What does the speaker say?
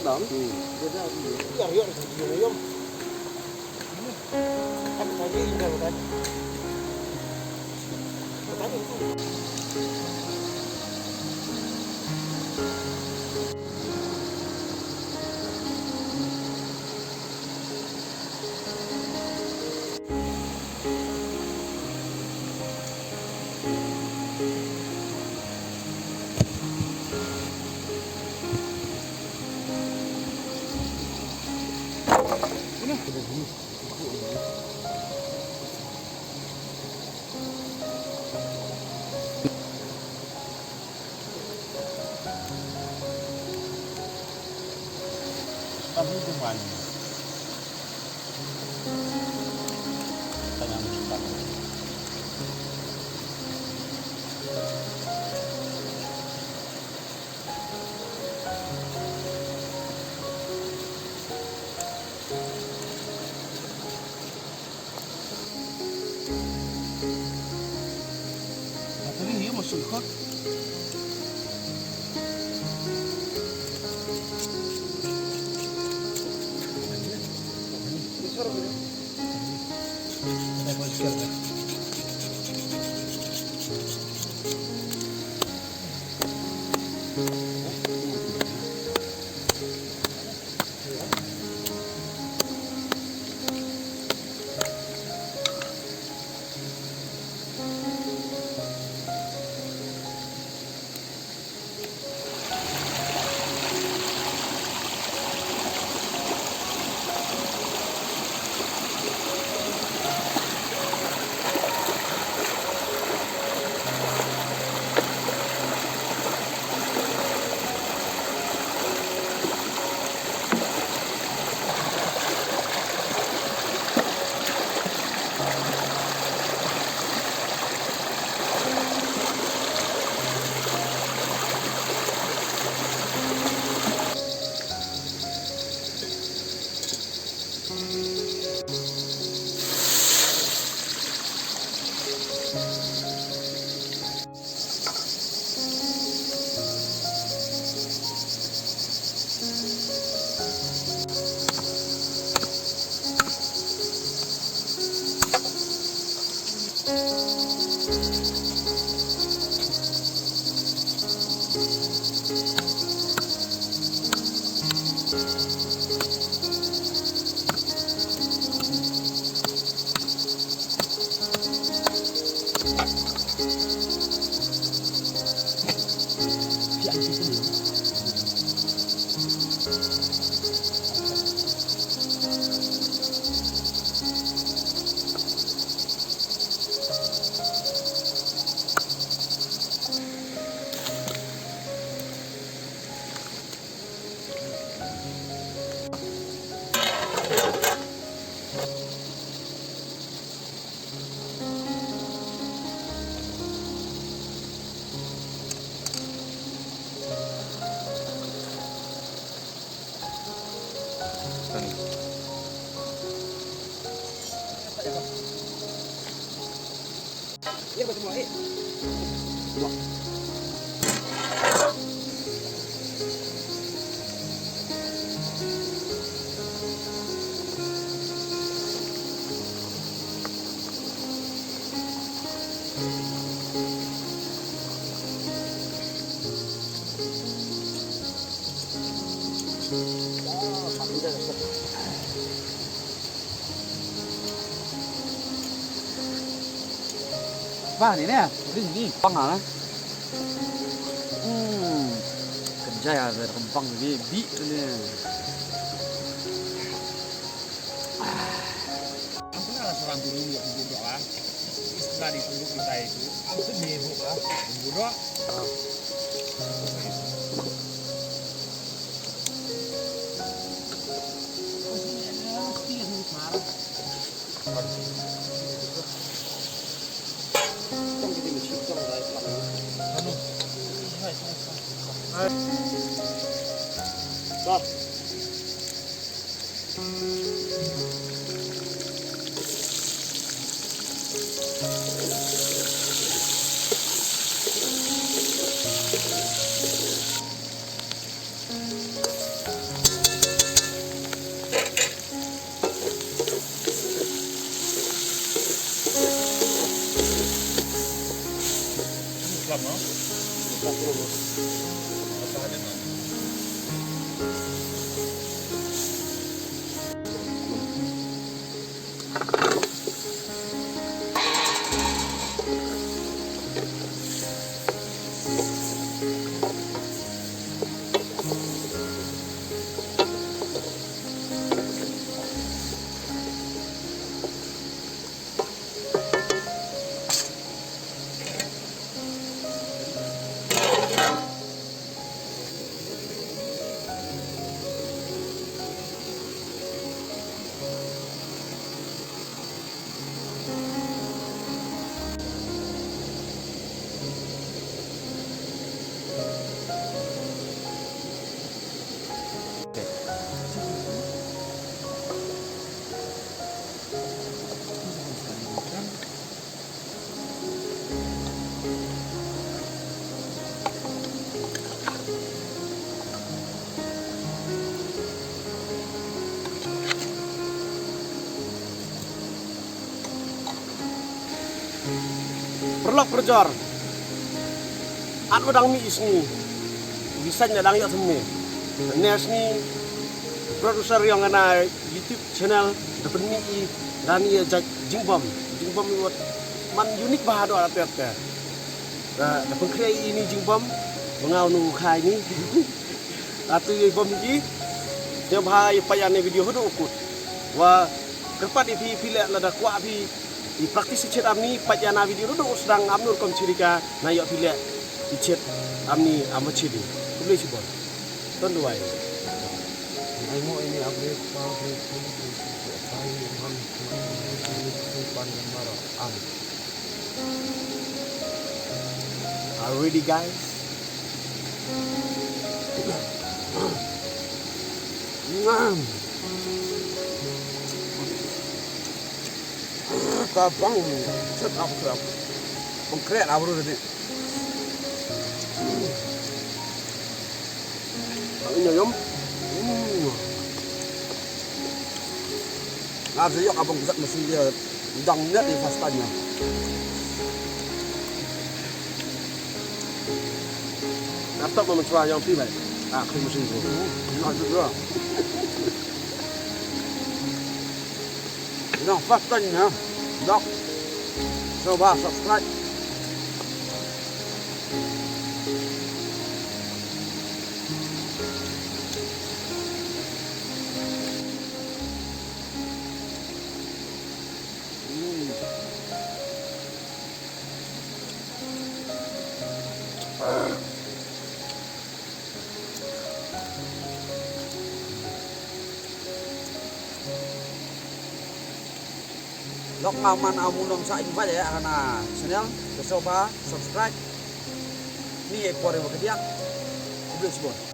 dong. Beda. Yuk yuk. Kan tadi indah kan. Tadi itu. Kami cuman tanya kita. Tadi dia masuk kot. Iya betul mulai. Apa ini ya? Ini kempang ah. Kerja ya dari kempang baby ini. Ampun lah seorang dulu ya ibu doa. Setelah ditunggu kita itu, ampun nih ibu ah, ibu doa. no? Tak terus. Masalah no. Perlok perjor. At udang mi isni. Bisanya dang yat semi. Nes ni produser yang ana YouTube channel dapat mi dan ia jingbom. Jingbom buat man unik bahado alat ya. Dapat create ini jingbom mengau nu khai ni. Atu ye bom ji. Dia bahai payane video hodo ukut. Wa kerpat ipi pilek lada kwa api di praktisi chat amni pajana video dulu sedang amnur kom cirika na yok pilek di chat amni ama cidi boleh sih bon ton dua ini Aimo ini upgrade saya ham panjang marah an. are you ready guys? Kabang set up kerap konkret abro tadi. Ini yom. Nggak sih abang pusat mesin dia udang net di fastanya. Laptop mau mencoba yang pilih. Aku mesin tu. Nggak juga. Udang fastanya. Dok, coba subscribe. Lok ngaman amunong sa invite ya karena channel coba subscribe ni ekor yang berkediak. Udah sebut.